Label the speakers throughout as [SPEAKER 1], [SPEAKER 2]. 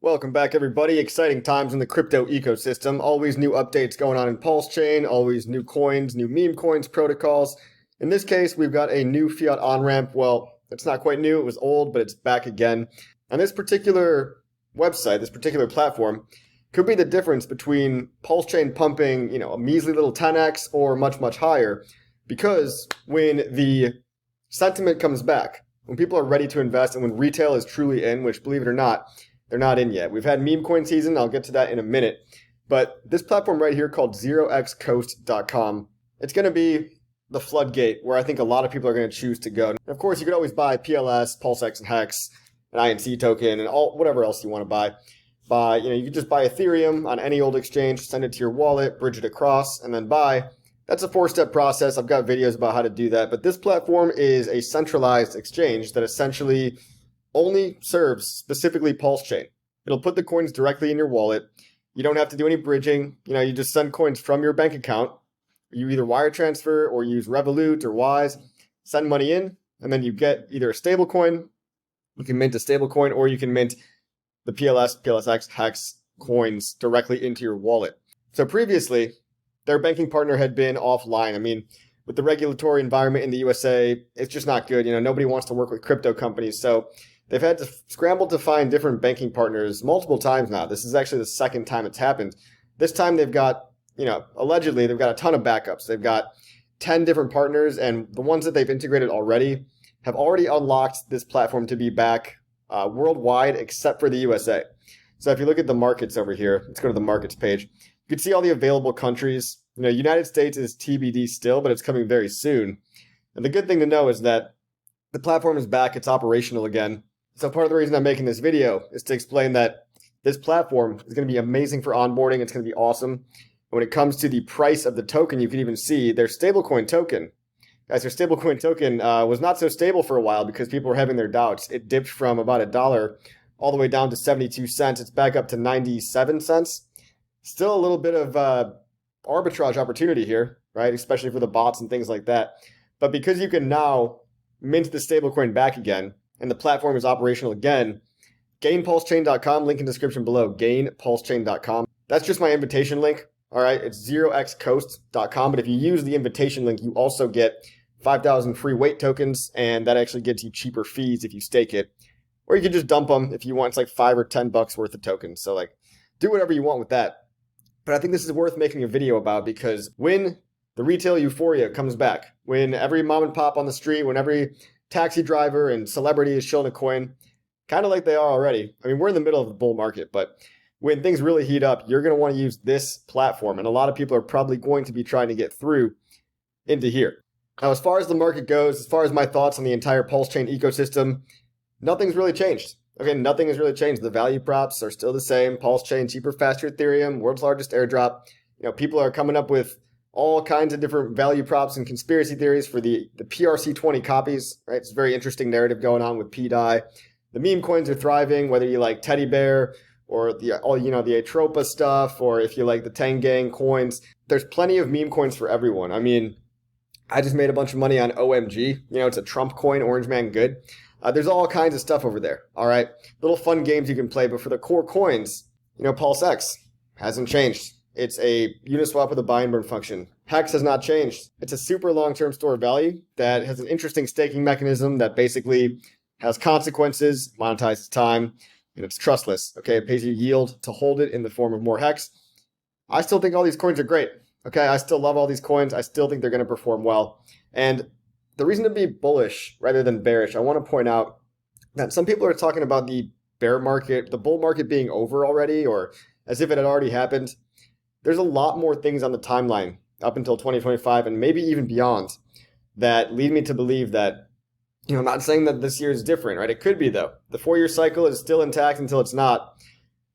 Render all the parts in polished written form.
[SPEAKER 1] Welcome back, everybody. Exciting times in the crypto ecosystem. Always new updates going on in Pulsechain, always new coins, new meme coins, protocols. In this case, we've got a new Fiat on-ramp. Well, it's not quite new. It was old, but it's back again. And this particular website, this particular platform, could be the difference between Pulsechain pumping, a measly little 10x or much, much higher. Because when the sentiment comes back, when people are ready to invest and when retail is truly in, which, believe it or not, they're not in yet. We've had meme coin season. I'll get to that in a minute. But this platform right here called 0xcoast.com, it's going to be the floodgate where I think a lot of people are going to choose to go. And of course, you could always buy PLS, PulseX, and Hex, an INC token, and whatever else you want to buy. You could just buy Ethereum on any old exchange, send it to your wallet, bridge it across, and then buy. That's a 4-step process. I've got videos about how to do that. But this platform is a centralized exchange that essentially only serves specifically Pulsechain. It'll put the coins directly in your wallet. You don't have to do any bridging. You just send coins from your bank account. You either wire transfer or use Revolut or Wise, send money in, and then you get either a stable coin, you can mint a stable coin, or you can mint the PLS, PLSX, Hex coins directly into your wallet. So previously, their banking partner had been offline. I mean, with the regulatory environment in the USA, it's just not good. Nobody wants to work with crypto companies. So they've had to scramble to find different banking partners multiple times now. This is actually the second time it's happened. This time they've got, allegedly they've got a ton of backups. They've got 10 different partners, and the ones that they've integrated already have already unlocked this platform to be back worldwide except for the USA. So if you look at the markets over here, let's go to the markets page. You can see all the available countries. United States is TBD still, but it's coming very soon. And the good thing to know is that the platform is back. It's operational again. So part of the reason I'm making this video is to explain that this platform is going to be amazing for onboarding. It's going to be awesome. And when it comes to the price of the token, you can even see their stablecoin token. Guys, their stablecoin token was not so stable for a while because people were having their doubts. It dipped from about $1 all the way down to 72 cents. It's back up to 97 cents. Still a little bit of arbitrage opportunity here, right? Especially for the bots and things like that. But because you can now mint the stablecoin back again, and the platform is operational again, gainpulsechain.com, link in description below, gainpulsechain.com. That's just my invitation link, all right? It's 0xcoast.com, but if you use the invitation link, you also get 5,000 free weight tokens, and that actually gets you cheaper fees if you stake it. Or you can just dump them if you want. It's like $5 or $10 worth of tokens. So do whatever you want with that. But I think this is worth making a video about because when the retail euphoria comes back, when every mom and pop on the street, when every taxi driver and celebrity is shilling a coin, kind of like they are already. I mean, we're in the middle of a bull market, but when things really heat up, you're going to want to use this platform. And a lot of people are probably going to be trying to get through into here. Now, as far as the market goes, as far as my thoughts on the entire Pulsechain ecosystem, nothing's really changed. Okay, nothing has really changed. The value props are still the same. Pulsechain, cheaper, faster Ethereum, world's largest airdrop. People are coming up with all kinds of different value props and conspiracy theories for the PRC20 copies, right? It's a very interesting narrative going on with PDI. The meme coins are thriving, whether you like Teddy Bear or the Atropa stuff, or if you like the Tengang coins. There's plenty of meme coins for everyone. I mean, I just made a bunch of money on OMG. It's a Trump coin, Orange Man Good. There's all kinds of stuff over there, all right? Little fun games you can play, but for the core coins, PulseX hasn't changed. It's a Uniswap with a buy and burn function. Hex has not changed. It's a super long-term store of value that has an interesting staking mechanism that basically has consequences, monetizes time, and it's trustless. Okay, it pays you yield to hold it in the form of more Hex. I still think all these coins are great. Okay, I still love all these coins. I still think they're going to perform well. And the reason to be bullish rather than bearish, I want to point out that some people are talking about the bear market, the bull market being over already, or as if it had already happened. There's a lot more things on the timeline up until 2025 and maybe even beyond that lead me to believe that, I'm not saying that this year is different, right? It could be though. The 4-year cycle is still intact until it's not,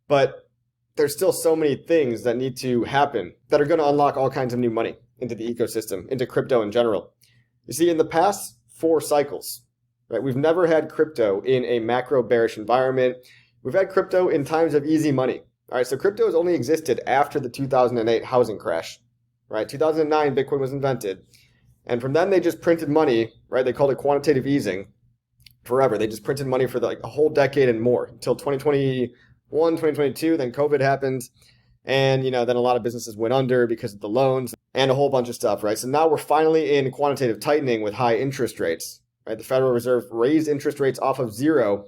[SPEAKER 1] but there's still so many things that need to happen that are going to unlock all kinds of new money into the ecosystem, into crypto in general. You see, in the past 4 cycles, right, we've never had crypto in a macro bearish environment. We've had crypto in times of easy money. All right, so crypto has only existed after the 2008 housing crash, right? 2009, Bitcoin was invented. And from then, they just printed money, right? They called it quantitative easing forever. They just printed money for a whole decade and more until 2021 2022, then COVID happened. And, then a lot of businesses went under because of the loans and a whole bunch of stuff, right? So now we're finally in quantitative tightening with high interest rates, right? The Federal Reserve raised interest rates off of zero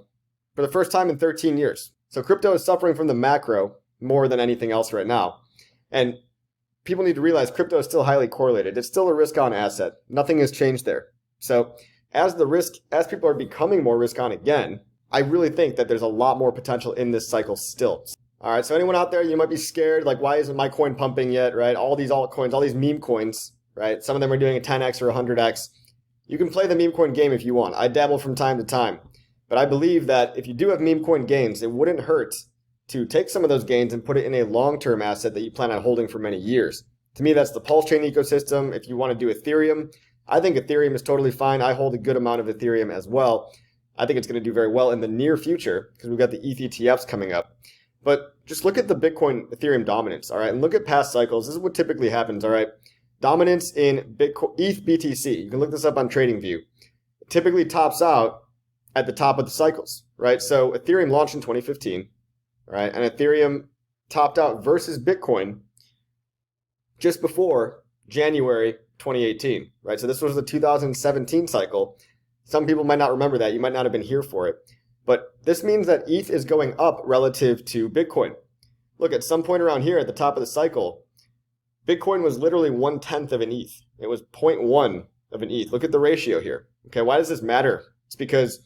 [SPEAKER 1] for the first time in 13 years. So crypto is suffering from the macro more than anything else right now. And people need to realize crypto is still highly correlated. It's still a risk-on asset. Nothing has changed there. So as people are becoming more risk-on again, I really think that there's a lot more potential in this cycle still. All right, so anyone out there, you might be scared, like, why isn't my coin pumping yet, right? All these altcoins, all these meme coins, right? Some of them are doing a 10x or 100x. You can play the meme coin game if you want. I dabble from time to time. But I believe that if you do have meme coin gains, it wouldn't hurt to take some of those gains and put it in a long-term asset that you plan on holding for many years. To me, that's the Pulsechain ecosystem. If you want to do Ethereum, I think Ethereum is totally fine. I hold a good amount of Ethereum as well. I think it's going to do very well in the near future because we've got the ETH ETFs coming up. But just look at the Bitcoin Ethereum dominance, all right? And look at past cycles. This is what typically happens, all right? Dominance in Bitcoin, ETH BTC. You can look this up on TradingView. It typically tops out at the top of the cycles, right? So Ethereum launched in 2015, right? And Ethereum topped out versus Bitcoin just before January 2018, right? So this was the 2017 cycle. Some people might not remember that. You might not have been here for it. But this means that ETH is going up relative to Bitcoin. Look, at some point around here at the top of the cycle, Bitcoin was literally 1/10 of an ETH. It was 0.1 of an ETH. Look at the ratio here. Okay, why does this matter? It's because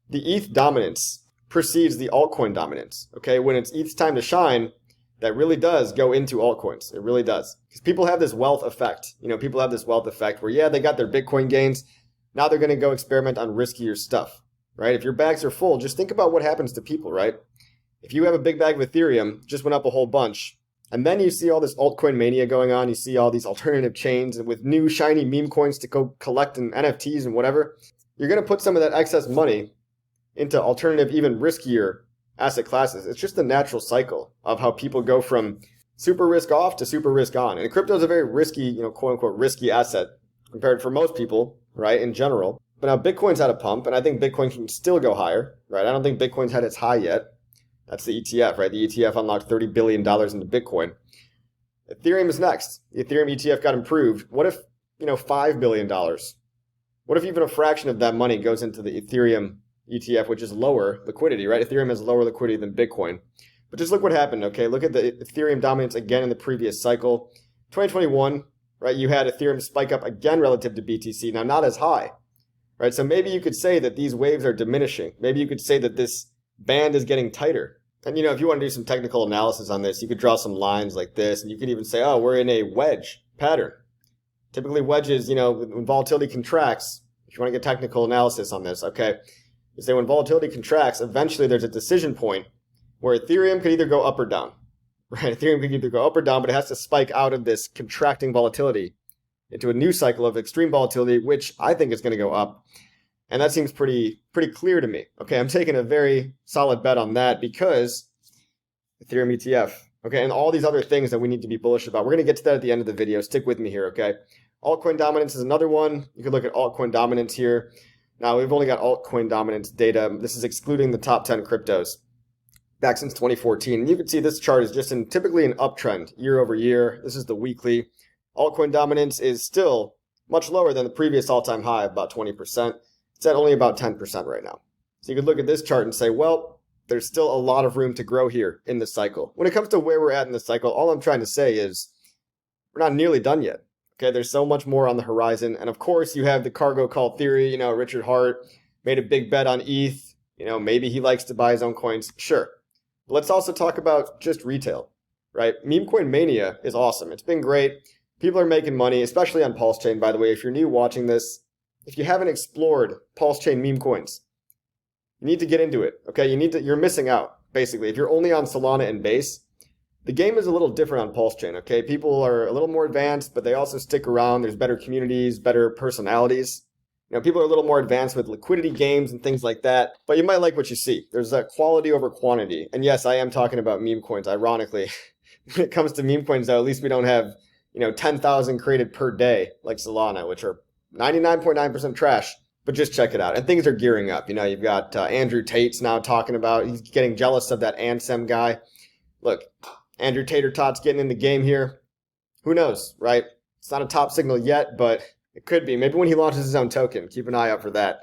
[SPEAKER 1] the ETH dominance precedes the altcoin dominance. Okay, when it's ETH's time to shine, that really does go into altcoins. It really does. Because people have this wealth effect. People have this wealth effect where, yeah, they got their Bitcoin gains. Now they're going to go experiment on riskier stuff. Right? If your bags are full, just think about what happens to people, right? If you have a big bag of Ethereum, just went up a whole bunch, and then you see all this altcoin mania going on, you see all these alternative chains and with new shiny meme coins to go collect in NFTs and whatever, you're going to put some of that excess money into alternative, even riskier asset classes. It's just the natural cycle of how people go from super risk off to super risk on. And crypto is a very risky, quote unquote, risky asset compared for most people, right, in general. But now Bitcoin's had a pump, and I think Bitcoin can still go higher, right? I don't think Bitcoin's had its high yet. That's the ETF, right? The ETF unlocked $30 billion into Bitcoin. Ethereum is next. The Ethereum ETF got improved. What if, $5 billion? What if even a fraction of that money goes into the Ethereum ETF, which is lower liquidity, right? Ethereum has lower liquidity than Bitcoin. But just look what happened, okay? Look at the Ethereum dominance again in the previous cycle. 2021, right? You had Ethereum spike up again relative to BTC. Now, not as high. Right, so maybe you could say that these waves are diminishing. Maybe you could say that this band is getting tighter. And, if you want to do some technical analysis on this, you could draw some lines like this, and you could even say, oh, we're in a wedge pattern. Typically wedges, when volatility contracts, if you want to get technical analysis on this, okay, you say when volatility contracts, eventually there's a decision point where Ethereum could either go up or down. Right, Ethereum could either go up or down, but it has to spike out of this contracting volatility into a new cycle of extreme volatility, which I think is going to go up. And that seems pretty clear to me. Okay, I'm taking a very solid bet on that because Ethereum ETF. Okay, and all these other things that we need to be bullish about. We're going to get to that at the end of the video. Stick with me here, okay? Altcoin dominance is another one. You can look at altcoin dominance here. Now, we've only got altcoin dominance data. This is excluding the top 10 cryptos back since 2014. And you can see this chart is just in typically an uptrend year over year. This is the weekly. Altcoin dominance is still much lower than the previous all-time high of about 20%. It's at only about 10% right now. So you could look at this chart and say, well, there's still a lot of room to grow here in this cycle. When it comes to where we're at in this cycle, all I'm trying to say is we're not nearly done yet. Okay, there's so much more on the horizon. And of course, you have the cargo call theory. Richard Hart made a big bet on ETH. Maybe he likes to buy his own coins. Sure. But let's also talk about just retail, right? Meme coin mania is awesome. It's been great. People are making money, especially on Pulsechain, by the way. If you're new watching this, if you haven't explored Pulsechain meme coins, you need to get into it, okay? You're missing out, basically. If you're only on Solana and Base, the game is a little different on Pulsechain, okay? People are a little more advanced, but they also stick around. There's better communities, better personalities. People are a little more advanced with liquidity games and things like that, but you might like what you see. There's that quality over quantity. And yes, I am talking about meme coins, ironically. When it comes to meme coins, though, at least we don't have 10,000 created per day like Solana, which are 99.9% trash. But just check it out. And things are gearing up. You know, you've got Andrew Tate's now talking about, he's getting jealous of that Ansem guy. Look, Andrew Tater Tot's getting in the game here. Who knows, right? It's not a top signal yet, but it could be. Maybe when he launches his own token. Keep an eye out for that.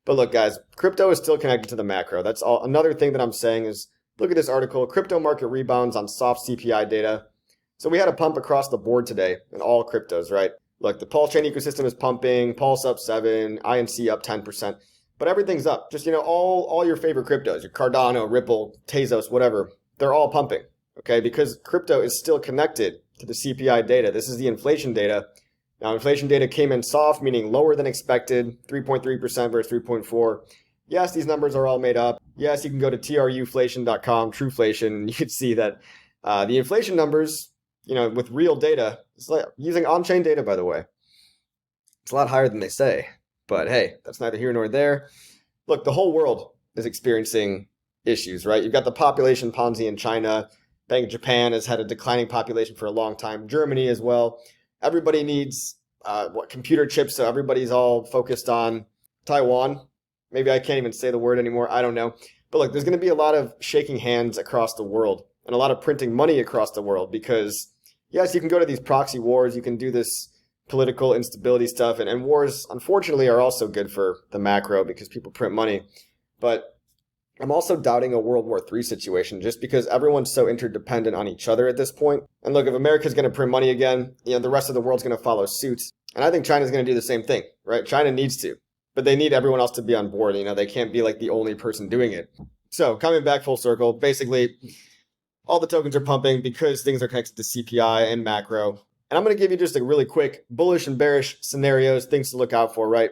[SPEAKER 1] But look, guys, crypto is still connected to the macro. That's all. Another thing that I'm saying is, look at this article, crypto market rebounds on soft CPI data. So we had a pump across the board today in all cryptos, right? Look, the Pulsechain ecosystem is pumping, Pulse up 7, INC up 10%, but everything's up. Just, you know, all your favorite cryptos, your Cardano, Ripple, Tezos, whatever, they're all pumping, okay? Because crypto is still connected to the CPI data. This is the inflation data. Now, inflation data came in soft, meaning lower than expected, 3.3% versus 3.4. Yes, these numbers are all made up. Yes, you can go to truflation.com, Truflation, and you can see that the inflation numbers, you know, with real data, it's like using on-chain data, by the way. It's a lot higher than they say, but hey, that's neither here nor there. Look, the whole world is experiencing issues, right? You've got the population Ponzi in China. Bank of Japan has had a declining population for a long time. Germany as well. Everybody needs computer chips, so everybody's all focused on Taiwan. Maybe I can't even say the word anymore. I don't know. But look, there's going to be a lot of shaking hands across the world and a lot of printing money across the world because, yes, you can go to these proxy wars. You can do this political instability stuff. And wars, unfortunately, are also good for the macro because people print money. But I'm also doubting a World War III situation just because everyone's so interdependent on each other at this point. And look, if America's going to print money again, you know, the rest of the world's going to follow suit. And I think China's going to do the same thing, right? China needs to, but they need everyone else to be on board. You know, they can't be like the only person doing it. So coming back full circle, basically all the tokens are pumping because things are connected to CPI and macro. And I'm going to give you just a really quick bullish and bearish scenarios, things to look out for, right?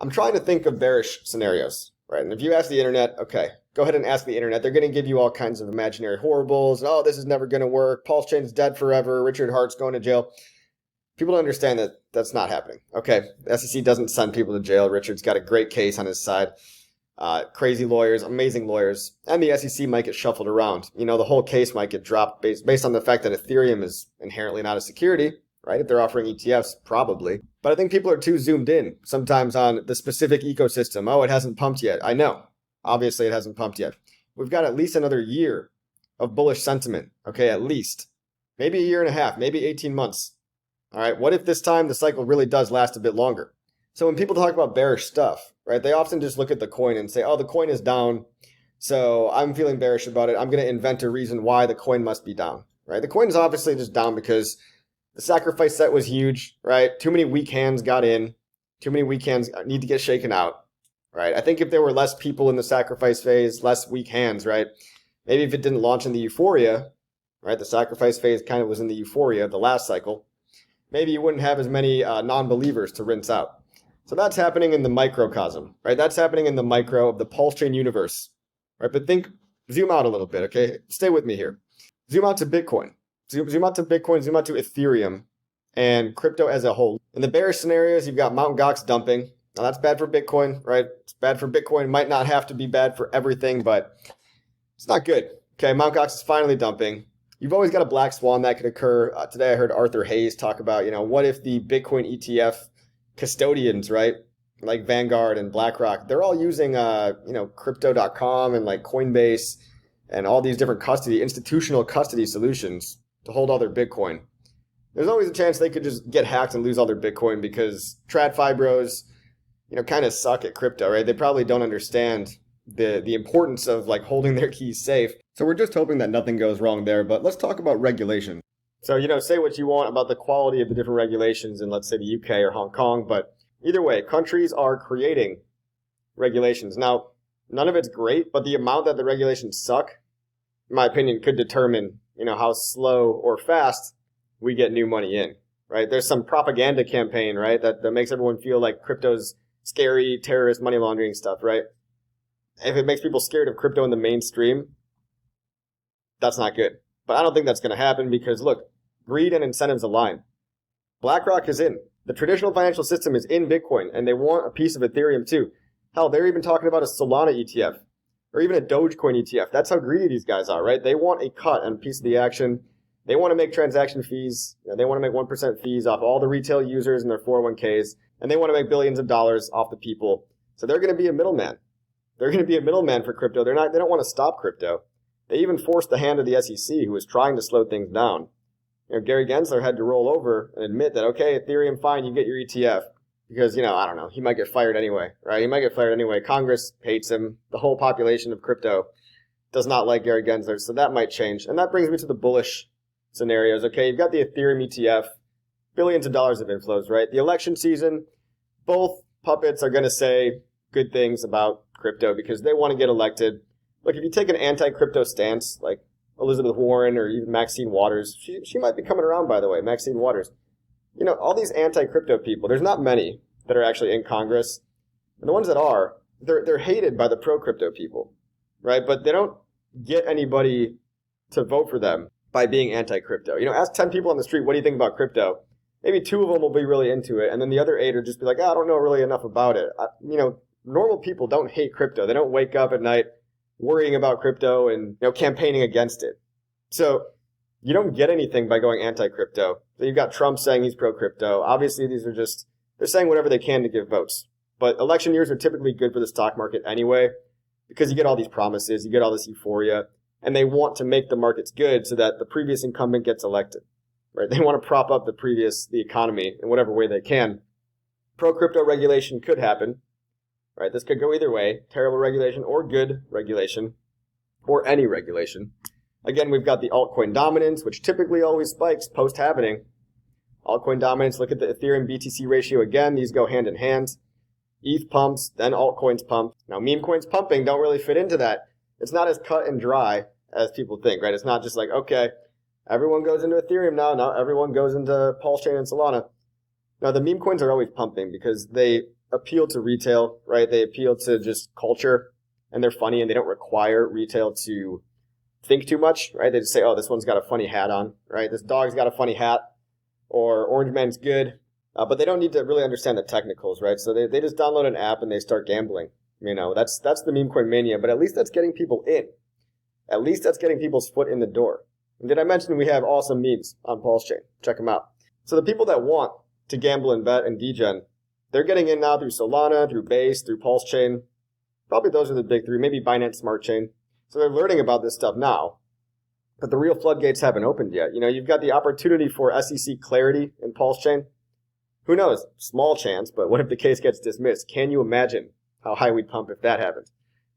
[SPEAKER 1] I'm trying to think of bearish scenarios. Right, and if you ask the internet, okay, go ahead and ask the internet. They're going to give you all kinds of imaginary horribles. Oh, this is never going to work. Pulsechain's dead forever. Richard Hart's going to jail. People don't understand that that's not happening. Okay, the SEC doesn't send people to jail. Richard's got a great case on his side. Crazy lawyers, amazing lawyers. And the SEC might get shuffled around. You know, the whole case might get dropped based on the fact that Ethereum is inherently not a security. Right? If they're offering ETFs, probably. But I think people are too zoomed in sometimes on the specific ecosystem. Oh, it hasn't pumped yet. I know. Obviously, it hasn't pumped yet. We've got at least another year of bullish sentiment. Okay, at least. Maybe a year and a half, maybe 18 months. All right, what if this time the cycle really does last a bit longer? So when people talk about bearish stuff, right, they often just look at the coin and say, oh, the coin is down, so I'm feeling bearish about it. I'm going to invent a reason why the coin must be down. Right? The coin is obviously just down because the sacrifice set was huge, right? Too many weak hands got in. Too many weak hands need to get shaken out, right? I think if there were less people in the sacrifice phase, less weak hands, right? Maybe if it didn't launch in the euphoria, right? The sacrifice phase kind of was in the euphoria of the last cycle. Maybe you wouldn't have as many non-believers to rinse out. So that's happening in the microcosm, right? That's happening in the micro of the Pulsechain universe, right? But zoom out a little bit, okay? Stay with me here. Zoom out to Bitcoin. Zoom out to Bitcoin, zoom out to Ethereum, and crypto as a whole. In the bearish scenarios, you've got Mt. Gox dumping. Now, that's bad for Bitcoin, right? It's bad for Bitcoin. Might not have to be bad for everything, but it's not good. Okay, Mt. Gox is finally dumping. You've always got a black swan that could occur. Today, I heard Arthur Hayes talk about, you know, what if the Bitcoin ETF custodians, right, like Vanguard and BlackRock, they're all using, you know, crypto.com and like Coinbase and all these different institutional custody solutions to hold all their Bitcoin. There's always a chance they could just get hacked and lose all their Bitcoin because TradFi bros, you know, kind of suck at crypto, right? They probably don't understand the importance of like holding their keys safe. So we're just hoping that nothing goes wrong there. But let's talk about regulation. So, you know, say what you want about the quality of the different regulations in, let's say, the UK or Hong Kong. But either way, countries are creating regulations. Now, none of it's great, but the amount that the regulations suck, in my opinion, could determine, you know, how slow or fast we get new money in, right? There's some propaganda campaign, right, that makes everyone feel like crypto's scary, terrorist, money laundering stuff, right? If it makes people scared of crypto in the mainstream, that's not good. But I don't think that's going to happen because, look, greed and incentives align. BlackRock is in. The traditional financial system is in Bitcoin, and they want a piece of Ethereum too. Hell, they're even talking about a Solana ETF or even a Dogecoin ETF. That's how greedy these guys are, right? They want a cut and a piece of the action. They want to make transaction fees. You know, they want to make 1% fees off all the retail users and their 401ks. and they want to make billions of dollars off the people. So they're going to be a middleman. They're going to be a middleman for crypto. They don't want to stop crypto. They even forced the hand of the SEC, who was trying to slow things down. Gary Gensler had to roll over and admit that, okay, Ethereum, fine, you get your ETF. Because, I don't know, he might get fired anyway, right? He might get fired anyway. Congress hates him. The whole population of crypto does not like Gary Gensler, so that might change. And that brings me to the bullish scenarios. Okay, you've got the Ethereum ETF, billions of dollars of inflows, right? The election season, both puppets are going to say good things about crypto because they want to get elected. Look, if you take an anti-crypto stance, like Elizabeth Warren or even Maxine Waters, she might be coming around, by the way, Maxine Waters. All these anti-crypto people, there's not many that are actually in Congress. And the ones that are, they're hated by the pro-crypto people, right? But they don't get anybody to vote for them by being anti-crypto. Ask 10 people on the street, what do you think about crypto? Maybe 2 of them will be really into it, and then the other 8 will just be like, I don't know really enough about it. Normal people don't hate crypto. They don't wake up at night worrying about crypto and campaigning against it. So you don't get anything by going anti-crypto. So you've got Trump saying he's pro-crypto. Obviously, they're saying whatever they can to give votes. But election years are typically good for the stock market anyway, because you get all these promises, you get all this euphoria, and they want to make the markets good so that the previous incumbent gets elected, right? They want to prop up the economy in whatever way they can. Pro-crypto regulation could happen, right? This could go either way, terrible regulation or good regulation, or any regulation. Again, we've got the altcoin dominance, which typically always spikes post-halvening. Altcoin dominance, look at the Ethereum BTC ratio again. These go hand in hand. ETH pumps, then altcoins pump. Now, meme coins pumping don't really fit into that. It's not as cut and dry as people think, right? It's not just like, okay, everyone goes into Ethereum now. Now everyone goes into Pulsechain and Solana. Now, the meme coins are always pumping because they appeal to retail, right? They appeal to just culture, and they're funny, and they don't require retail to think too much, right? They just say, oh, this one's got a funny hat on, right? This dog's got a funny hat, or Orange Man's good, but they don't need to really understand the technicals, right? So they just download an app and they start gambling. That's the meme coin mania, but at least that's getting people in. At least that's getting people's foot in the door. And did I mention we have awesome memes on Pulsechain? Check them out. So the people that want to gamble and bet and degen, they're getting in now through Solana, through Base, through Pulsechain. Probably those are the big 3, maybe Binance Smart Chain. So they're learning about this stuff now, but the real floodgates haven't opened yet. You've got the opportunity for SEC clarity in Pulsechain. Who knows? Small chance, but what if the case gets dismissed? Can you imagine how high we'd pump if that happened?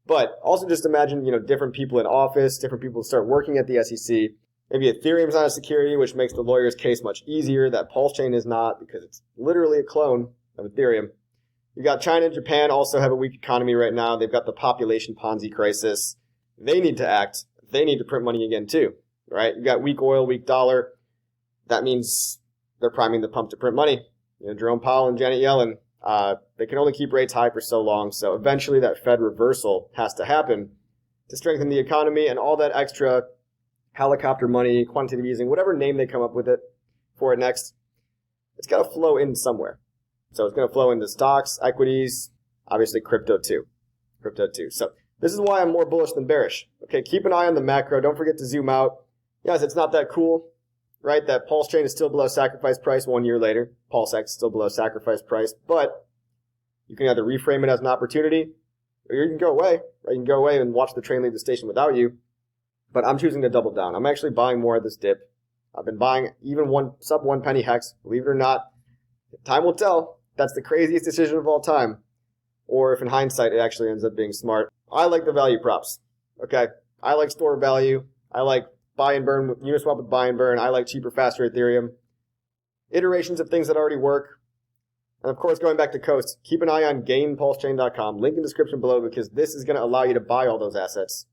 [SPEAKER 1] But also just imagine, different people in office, different people start working at the SEC. Maybe Ethereum's not a security, which makes the lawyer's case much easier. That Pulsechain is not, because it's literally a clone of Ethereum. You've got China and Japan also have a weak economy right now. They've got the population Ponzi crisis. They need to act. They need to print money again too, right? You got weak oil, weak dollar. That means they're priming the pump to print money. Jerome Powell and Janet Yellen, they can only keep rates high for so long. So eventually that Fed reversal has to happen to strengthen the economy, and all that extra helicopter money, quantitative easing, whatever name they come up with it for it next, it's got to flow in somewhere. So it's going to flow into stocks, equities, obviously crypto too. So this is why I'm more bullish than bearish. Okay, keep an eye on the macro. Don't forget to zoom out. Yes, it's not that cool, right? That Pulsechain is still below sacrifice price 1 year later. PulseX is still below sacrifice price, but you can either reframe it as an opportunity, or you can go away, right? You can go away and watch the train leave the station without you. But I'm choosing to double down. I'm actually buying more of this dip. I've been buying even sub 1 penny hex, believe it or not. Time will tell. That's the craziest decision of all time. Or if in hindsight it actually ends up being smart. I like the value props. Okay? I like store value. I like buy and burn with Uniswap with buy and burn. I like cheaper, faster Ethereum. Iterations of things that already work. And of course, going back to Coast, keep an eye on gainpulsechain.com. Link in the description below, because this is going to allow you to buy all those assets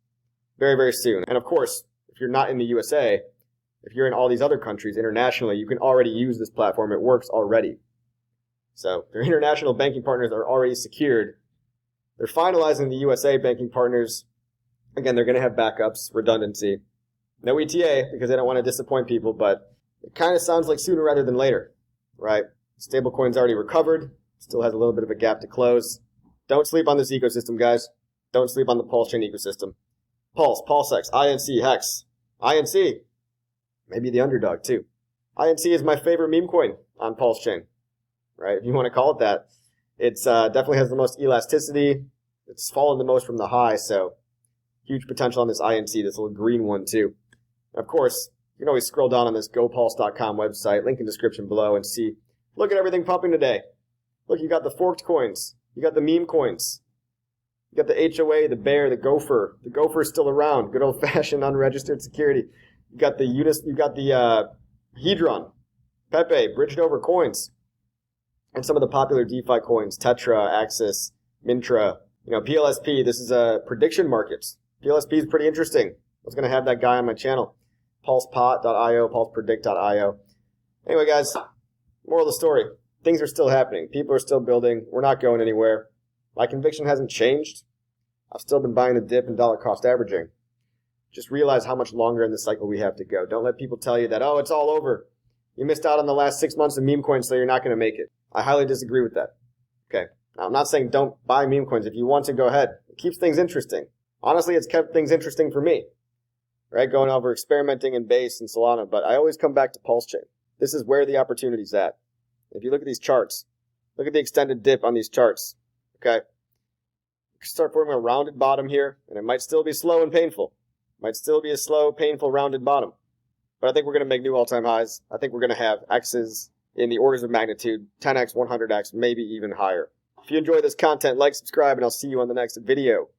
[SPEAKER 1] very, very soon. And of course, if you're not in the USA, if you're in all these other countries internationally, you can already use this platform. It works already. So their international banking partners are already secured. They're finalizing the USA banking partners. Again, they're going to have backups, redundancy. No ETA, because they don't want to disappoint people, but it kind of sounds like sooner rather than later, right? Stablecoin's already recovered. Still has a little bit of a gap to close. Don't sleep on this ecosystem, guys. Don't sleep on the Pulsechain ecosystem. Pulse, PulseX, INC, Hex. INC. Maybe the underdog, too. INC is my favorite meme coin on Pulsechain. right? If you want to call it that. It's definitely has the most elasticity. It's fallen the most from the high, so huge potential on this INC, this little green one too. And of course, you can always scroll down on this gopulse.com website, link in description below, and see, look at everything pumping today. Look, you got the forked coins. You got the meme coins. You got the HOA, the bear, the gopher. The gopher is still around. Good old-fashioned unregistered security. You got the Hedron, Pepe, bridged over coins. And some of the popular DeFi coins, Tetra, Axis, Mintra. You know, PLSP, this is a prediction markets. PLSP is pretty interesting. I was going to have that guy on my channel. Pulsepot.io, pulsepredict.io. Anyway, guys, moral of the story. Things are still happening. People are still building. We're not going anywhere. My conviction hasn't changed. I've still been buying the dip and dollar cost averaging. Just realize how much longer in the cycle we have to go. Don't let people tell you that, oh, it's all over. You missed out on the last 6 months of meme coins, so you're not going to make it. I highly disagree with that. Okay. Now, I'm not saying don't buy meme coins. If you want to, go ahead. It keeps things interesting. Honestly, it's kept things interesting for me. Right? Going over experimenting in Base and Solana, but I always come back to Pulsechain. This is where the opportunity's at. If you look at these charts, look at the extended dip on these charts. Okay? You can start forming a rounded bottom here, and it might still be slow and painful. Might still be a slow, painful, rounded bottom. But I think we're going to make new all-time highs. I think we're going to have X's in the orders of magnitude, 10x, 100x, maybe even higher. If you enjoy this content, like, subscribe, and I'll see you on the next video.